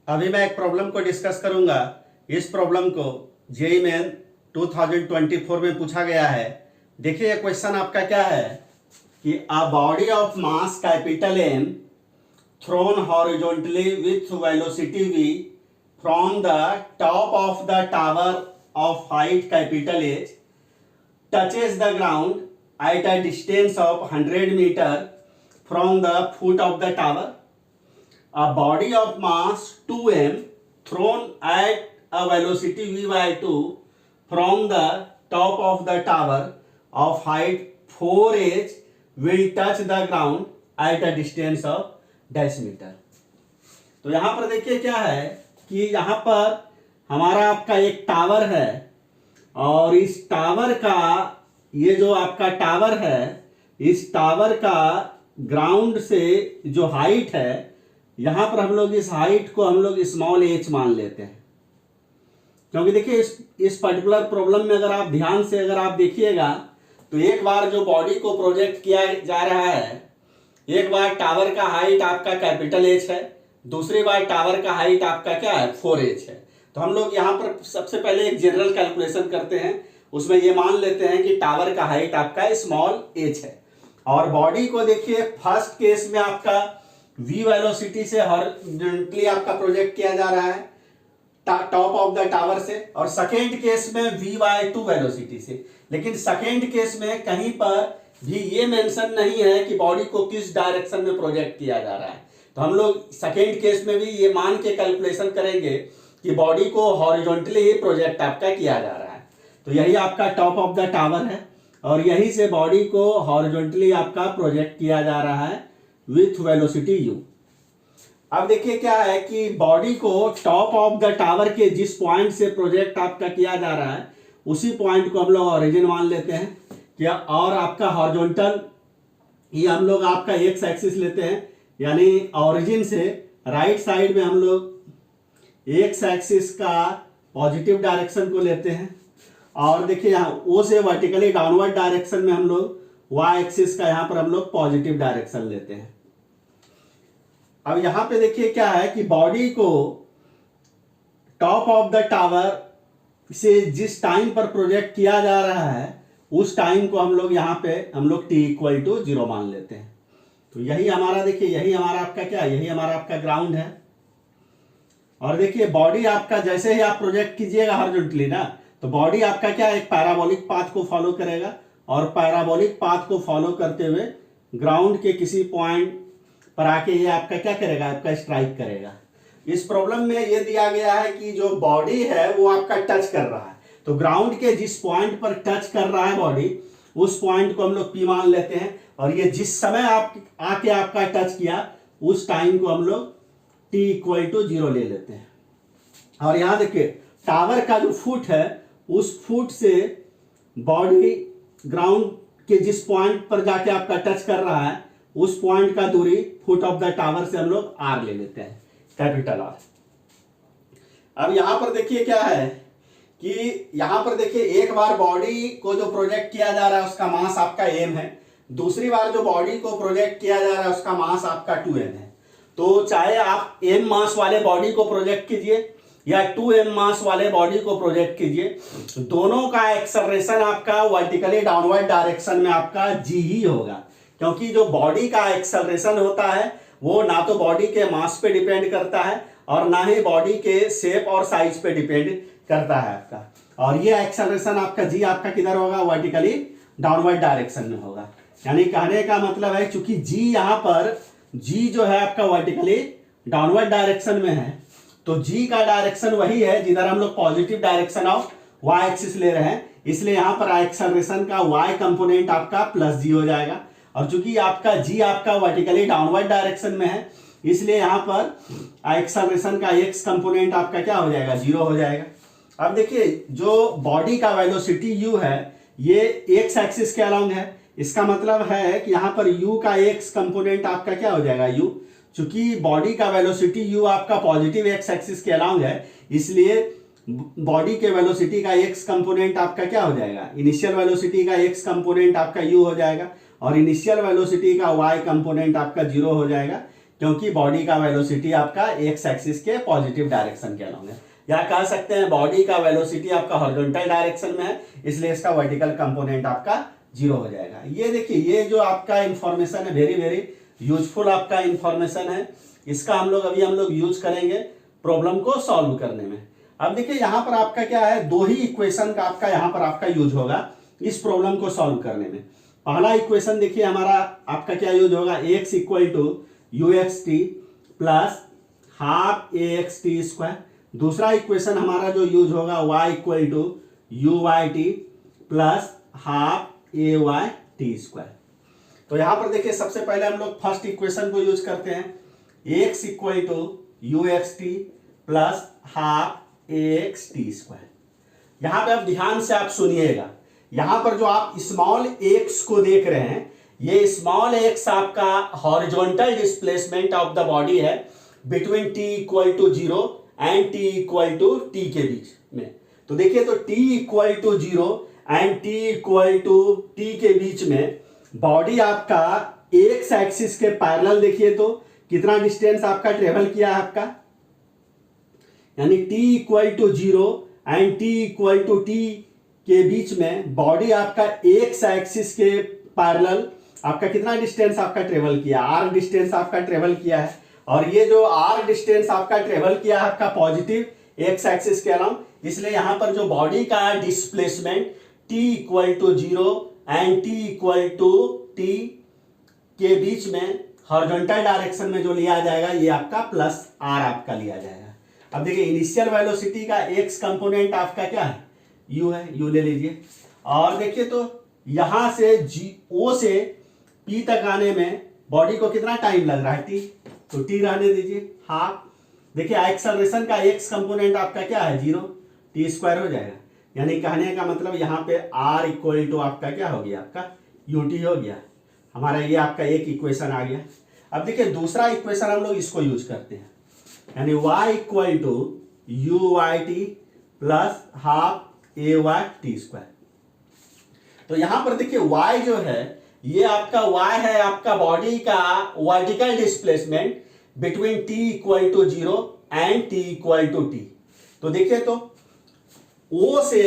अभी मैं एक प्रॉब्लम को डिस्कस करूंगा। इस प्रॉब्लम को जेईई मेन 2024 में पूछा गया है। देखिए क्वेश्चन आपका क्या है कि a body of mass capital M thrown horizontally with velocity v from the top of the tower of height capital H touches the ground at a distance of 100 meter from the foot of the tower. A body of mass 2m thrown at a velocity v by 2 from the top of the tower of height 4h will touch the ground at a distance of dash meter. तो यहाँ पर देखिए क्या है कि यहाँ पर हमारा आपका एक टावर है और इस टावर का ये जो आपका टावर है, इस टावर का ग्राउंड से जो हाइट है, यहां पर हम लोग इस हाइट को हम लोग स्मॉल h मान लेते हैं। क्योंकि देखिए इस पर्टिकुलर प्रॉब्लम में अगर आप ध्यान से अगर आप देखिएगा तो एक बार जो बॉडी को प्रोजेक्ट किया जा रहा है, एक बार टावर का हाइट आपका कैपिटल H है, दूसरी बार टावर का हाइट आपका क्या है 4h है। तो हम लोग यहाँ पर सबसे पहले एक जनरल कैलकुलेशन करते हैं, उसमें ये मान लेते हैं कि टावर का हाइट आपका स्मॉल h है और बॉडी को देखिए फर्स्ट केस में आपका v वेलोसिटी से हॉरिजॉन्टली आपका प्रोजेक्ट किया जा रहा है टॉप ऑफ द टावर से, और सेकेंड केस में v/2 वेलोसिटी से। लेकिन सेकेंड केस में कहीं पर भी ये मेंशन नहीं है कि बॉडी को किस डायरेक्शन में प्रोजेक्ट किया जा रहा है। तो हम लोग सेकेंड केस में भी ये मान के कैलकुलेशन करेंगे कि बॉडी को हॉरिजॉन्टली ही प्रोजेक्ट आपका किया जा रहा है। तो यही आपका टॉप ऑफ द टावर है और यहीं से बॉडी को हॉरिजॉन्टली आपका प्रोजेक्ट किया जा रहा है विथ वेलोसिटी u। अब देखिए क्या है कि बॉडी को टॉप ऑफ द टावर के जिस पॉइंट से प्रोजेक्ट आपका किया जा रहा है उसी पॉइंट को हम लोग ओरिजिन मान लेते हैं क्या, और आपका हॉरिजॉन्टल ये हम लोग आपका एक्स एक्सिस लेते हैं, यानी ओरिजिन से राइट साइड में हम लोग एक्स एक्सिस का पॉजिटिव डायरेक्शन को लेते हैं और देखिए यहाँ ओ से वर्टिकली डाउनवर्ड डायरेक्शन में हम लोग वाई एक्सिस का यहाँ पर हम लोग पॉजिटिव डायरेक्शन लेते हैं। अब यहाँ पे देखिए क्या है कि बॉडी को टॉप ऑफ द टावर से जिस टाइम पर प्रोजेक्ट किया जा रहा है उस टाइम को हम लोग यहाँ पे हम लोग t=0 मान लेते हैं। तो यही हमारा देखिए यही हमारा आपका क्या है, यही हमारा आपका ग्राउंड है। और देखिए बॉडी आपका जैसे ही आप प्रोजेक्ट कीजिएगा हॉरिजॉन्टली ना, तो बॉडी आपका क्या एक पैराबोलिक पाथ को फॉलो करेगा और पैराबोलिक पाथ को फॉलो करते हुए ग्राउंड के किसी पॉइंट पर आके ये आपका क्या करेगा, आपका स्ट्राइक करेगा। इस प्रॉब्लम में ये दिया गया है कि जो बॉडी है वो आपका टच कर रहा है, तो ग्राउंड के जिस पॉइंट पर टच कर रहा है बॉडी उस पॉइंट को हम लोग P मान लेते हैं और ये जिस समय आप आके आपका टच किया उस टाइम को हम लोग t=0 ले लेते हैं। और यहाँ देखिए टावर का जो फुट है उस फुट से बॉडी ग्राउंड के जिस पॉइंट पर जाके आपका टच कर रहा है उस पॉइंट का दूरी फुट ऑफ द टावर से हम लोग r ले लेते हैं, कैपिटल R। अब यहां पर देखिए क्या है कि यहां पर देखिए एक बार बॉडी को जो प्रोजेक्ट किया जा रहा है उसका मास आपका m है, दूसरी बार जो बॉडी को प्रोजेक्ट किया जा रहा है उसका मास आपका 2m है। तो चाहे आप m मास वाले बॉडी को प्रोजेक्ट कीजिए या 2m मास वाले बॉडी को प्रोजेक्ट कीजिए, दोनों का एक्सेलरेशन आपका वर्टिकली डाउनवर्ड डायरेक्शन में आपका g ही होगा, क्योंकि जो बॉडी का एक्सेलरेशन होता है वो ना तो बॉडी के मास पे डिपेंड करता है और ना ही बॉडी के शेप और साइज पे डिपेंड करता है आपका। और ये एक्सेलरेशन आपका g आपका किधर होगा, वर्टिकली डाउनवर्ड डायरेक्शन में होगा। यानी कहने का मतलब है चूंकि g यहाँ पर g जो है आपका वर्टिकली डाउनवर्ड डायरेक्शन में है, तो g का डायरेक्शन वही है जिधर हम लोग positive direction of y axis ले रहे हैं, इसलिए यहाँ पर एक्सेलरेशन का y कंपोनेंट आपका प्लस g हो जाएगा। और चूंकि आपका g आपका वर्टिकली डाउनवर्ड डायरेक्शन में है इसलिए यहाँ पर एक्सेलरेशन का x कंपोनेंट आपका क्या हो जाएगा, 0 हो जाएगा। अब देखिए जो बॉडी का वेलोसिटी u है ये x एक्सिस के अलोंग है, इसका मतलब है कि यहाँ पर u का x कंपोनेंट आपका क्या हो जाएगा u। चूंकि बॉडी का वेलोसिटी u आपका पॉजिटिव x एक्सिस के अलोंग है इसलिए बॉडी के वेलोसिटी का x कंपोनेंट आपका क्या हो जाएगा, इनिशियल वेलोसिटी का x कंपोनेंट आपका u हो जाएगा और इनिशियल वेलोसिटी का y कंपोनेंट आपका 0 हो जाएगा, क्योंकि बॉडी का वेलोसिटी आपका एक्स एक्सिस के पॉजिटिव डायरेक्शन के अलॉन्ग है, या कह सकते हैं बॉडी का वेलोसिटी आपका हॉरिजॉन्टल डायरेक्शन में है, इसलिए इसका वर्टिकल कंपोनेंट आपका 0 हो जाएगा। ये देखिए, ये जो आपका इंफॉर्मेशन है वेरी वेरी यूजफुल आपका इंफॉर्मेशन है, इसका हम लोग यूज करेंगे प्रॉब्लम को सॉल्व करने में। अब देखिए यहाँ पर आपका क्या है, दो ही इक्वेशन का आपका यहाँ पर आपका यूज होगा इस प्रॉब्लम को सॉल्व करने में। पहला इक्वेशन देखिए हमारा आपका क्या यूज होगा, x equal to u x t plus half a x t square. दूसरा इक्वेशन हमारा जो यूज होगा y equal to u y t plus half a y t square. तो यहां पर देखिए सबसे पहले हम लोग फर्स्ट इक्वेशन को यूज करते हैं, x equal to u x t plus half a x t square. यहां पे अब ध्यान से आप सुनिएगा, यहां पर जो आप स्मॉल एक्स को देख रहे हैं, ये स्मॉल एक्स आपका horizontal displacement of the body है between t equal to 0 and t equal to t के बीच में। तो देखिए, तो t equal to 0 and t equal to t के बीच में बॉडी आपका एक्स एक्सिस के पैरेलल देखिए तो कितना डिस्टेंस आपका ट्रेवल किया है आपका, यानी t equal to 0 and t equal to t के बीच में बॉडी आपका एक्स एक्सिस के पैरेलल आपका कितना डिस्टेंस आपका ट्रेवल किया, r डिस्टेंस आपका ट्रेवल किया है। और ये जो r डिस्टेंस आपका ट्रेवल किया है आपका पॉजिटिव एक्स एक्सिस के अलावा, इसलिए यहां पर जो बॉडी का displacement t equal to 0 and t equal to t के बीच में हॉरिजॉन्टल डायरेक्शन में जो लिया जाएगा ये आपका प्लस r आपका लिया जाएगा। अब देखिए, इनिशियल वेलोसिटी का x कंपोनेंट आपका क्या है, u है, u ले लीजिए। और देखिए तो यहां से O से P तक आने में बॉडी को कितना टाइम लग रहा है, t, तो t रहने दीजिए हाफ। देखिए एक्सेलरेशन का x कंपोनेंट आपका क्या है 0, t स्क्वायर हो जाएगा। यानी कहने का मतलब यहाँ पे r इक्वल टू आपका क्या हो गया, आपका ut हो गया हमारा, ये आपका एक इक्वेशन आ गया। अब देखिए दूसरा इक्वेशन हम लोग इसको यूज करते हैं, यानी y equal to u y t plus half a y t square. तो यहां पर देखिए y जो है, ये आपका y है आपका बॉडी का vertical displacement between t equal to 0 and t equal to t। तो देखिए तो O से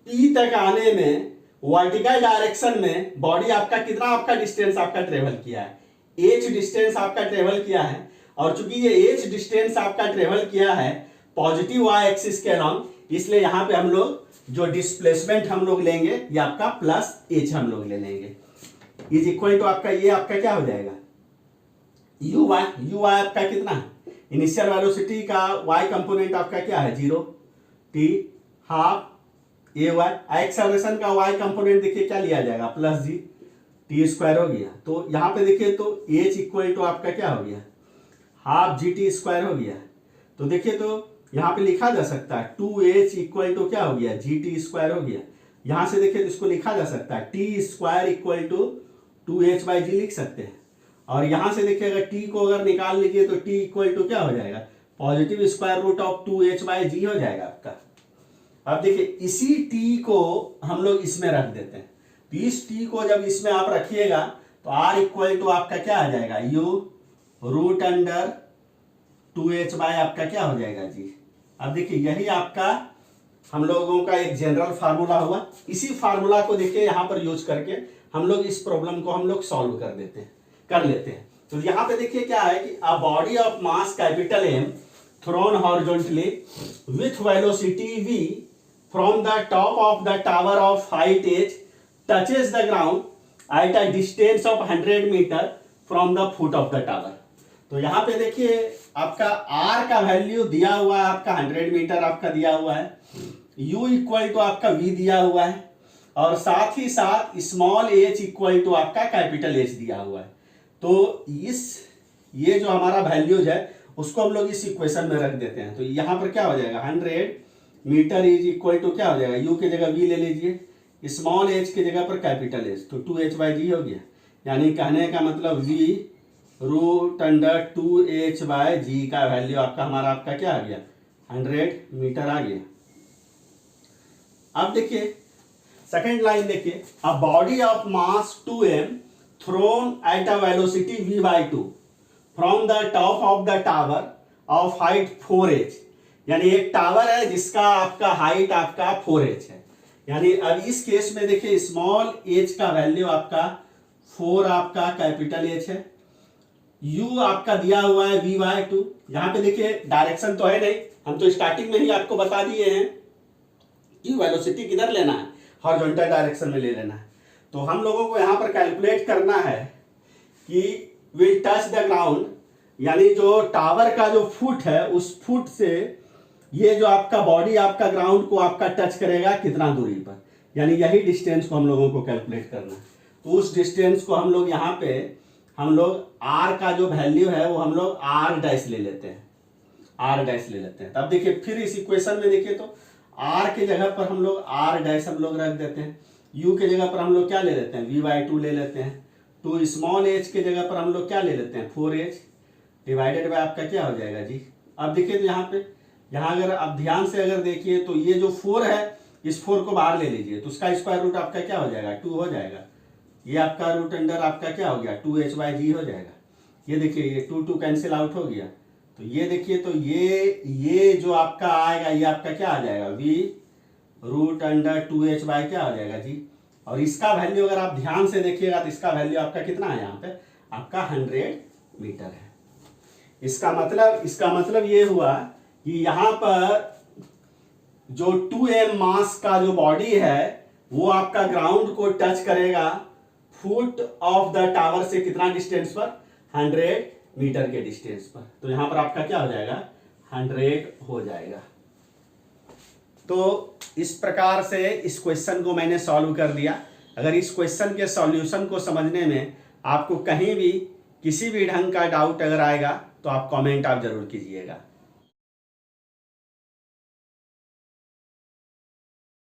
P तक आने में वर्टिकल डायरेक्शन में बॉडी आपका कितना आपका डिस्टेंस आपका ट्रेवल किया है, h डिस्टेंस आपका ट्रेवल किया है। और चूंकि ये h डिस्टेंस आपका ट्रेवल किया है पॉजिटिव y एक्सिस के अलॉन्ग, इसलिए यहां पे हम लोग जो डिस्प्लेसमेंट हम लोग लेंगे ये आपका प्लस h हम लोग ले लेंगे, इज इक्वल टू आपका ये आपका क्या हो जाएगा यू वाई आपका कितना है, इनिशियल वेलोसिटी का y कंपोनेंट आपका क्या है 0, t half a Y. Acceleration का y कंपोनेंट देखिए क्या लिया जाएगा प्लस g, t स्क्वायर हो गया। तो यहाँ पे देखिए तो h इक्वल टू आपका क्या हो गया हाफ जी टी स्क्वायर हो गया। तो देखिए तो यहाँ पे लिखा जा सकता है 2h इक्वल टू क्या हो गया जी टी स्क्वायर हो गया। यहाँ से देखिए तो इसको लिखा जा सकता है t square equal to 2h by g लिख सकते हैं। और यहाँ से देखिए अगर t को अगर निकाल लीजिए तो t इक्वल टू क्या हो जाएगा positive square root of 2h by g हो जाएगा आपका। अब देखिए इसी t को हम लोग इसमें रख देते हैं, तो इस t को जब इसमें आप रखिएगा तो r इक्वल टू आपका क्या आ जाएगा u root under 2h bye आपका क्या हो जाएगा जी। अब देखिए यही आपका हम लोगों का एक जनरल फार्मूला हुआ, इसी फार्मूला को देखिए यहाँ पर यूज करके हम लोग इस प्रॉब्लम को हम लोग सॉल्व कर लेते हैं। तो यहाँ पे देखिए क्या है कि a body of mass capital M thrown horizontally with velocity v from the top of the tower of height h touches the ground at a distance of 100 meter from the foot of the tower। तो यहाँ पे देखिए आपका r का value दिया हुआ है आपका 100 मीटर आपका दिया हुआ है, u इक्वल टू आपका v दिया हुआ है, और साथ ही साथ स्मॉल h इक्वल टू आपका कैपिटल h दिया हुआ है। तो ये जो हमारा वैल्यूज है उसको हम लोग इस इक्वेशन में रख देते हैं। तो यहाँ पर क्या हो जाएगा 100 मीटर इज इक्वल टू क्या हो जाएगा u की जगह v ले लीजिए, स्मॉल h की जगह पर कैपिटल h, तो 2h बाई जी हो गया। यानी कहने का मतलब v root under 2h by g का वैल्यू आपका हमारा आपका क्या आ गया 100 मीटर आ गया। अब देखिए सेकेंड लाइन देखिए, a body of mass 2m thrown at a velocity v by 2। From the top of the tower of height 4h, यानी एक टावर है जिसका आपका हाइट आपका 4h है। यानी अब इस केस में देखिए स्मॉल h का वैल्यू आपका 4 आपका कैपिटल H है, u आपका दिया हुआ है v/2। यहाँ पे देखिए डायरेक्शन तो है नहीं, हम तो स्टार्टिंग में ही आपको बता दिए हैं कि वेलोसिटी किधर लेना है, हॉरिजॉन्टल डायरेक्शन में ले लेना है। तो हम लोगों को यहाँ पर कैलकुलेट करना है कि विल टच द ग्राउंड, यानी जो टावर का जो फुट है उस फुट से ये जो आपका बॉडी आपका ग्राउंड को आपका टच करेगा कितना दूरी पर, यानी यही डिस्टेंस को हम लोगों को कैलकुलेट करना है। तो उस डिस्टेंस को हम लोग यहाँ पे हम लोग r का जो वैल्यू है वो हम लोग r' ले लेते हैं, r' ले लेते हैं। तब देखिए फिर इस इक्वेशन में देखिए तो r के जगह पर हम लोग r' हम लोग रख देते हैं, u के जगह पर हम लोग क्या ले लेते हैं v/2 ले लेते हैं, टू स्मॉल h के जगह पर हम लोग क्या ले लेते हैं 4h डिवाइडेड बाय आपका क्या हो जाएगा जी। अब देखिए तो यहाँ अगर आप ध्यान से अगर देखिए तो ये जो 4 है इस 4 को बाहर ले लीजिए तो उसका स्क्वायर रूट आपका क्या हो जाएगा 2 हो जाएगा। ये आपका रूट अंडर आपका क्या हो गया 2h/g हो जाएगा। ये देखिए ये 2 कैंसिल आउट हो गया, तो ये देखिए तो ये जो आपका आएगा ये आपका क्या आ जाएगा v√2h/ क्या हो जाएगा जी। और इसका वैल्यू अगर आप ध्यान से देखिएगा तो इसका वैल्यू आपका कितना है यहाँ पे आपका 100 मीटर है। इसका मतलब ये हुआ कि यहाँ पर जो 2m मास का जो बॉडी है वो आपका ग्राउंड को टच करेगा फुट ऑफ द टावर से कितना डिस्टेंस पर 100 मीटर के डिस्टेंस पर। तो यहां पर आपका क्या हो जाएगा 100 हो जाएगा। तो इस प्रकार से इस क्वेश्चन को मैंने सॉल्व कर दिया। अगर इस क्वेश्चन के सॉल्यूशन को समझने में आपको कहीं भी किसी भी ढंग का डाउट अगर आएगा तो आप कमेंट आप जरूर कीजिएगा।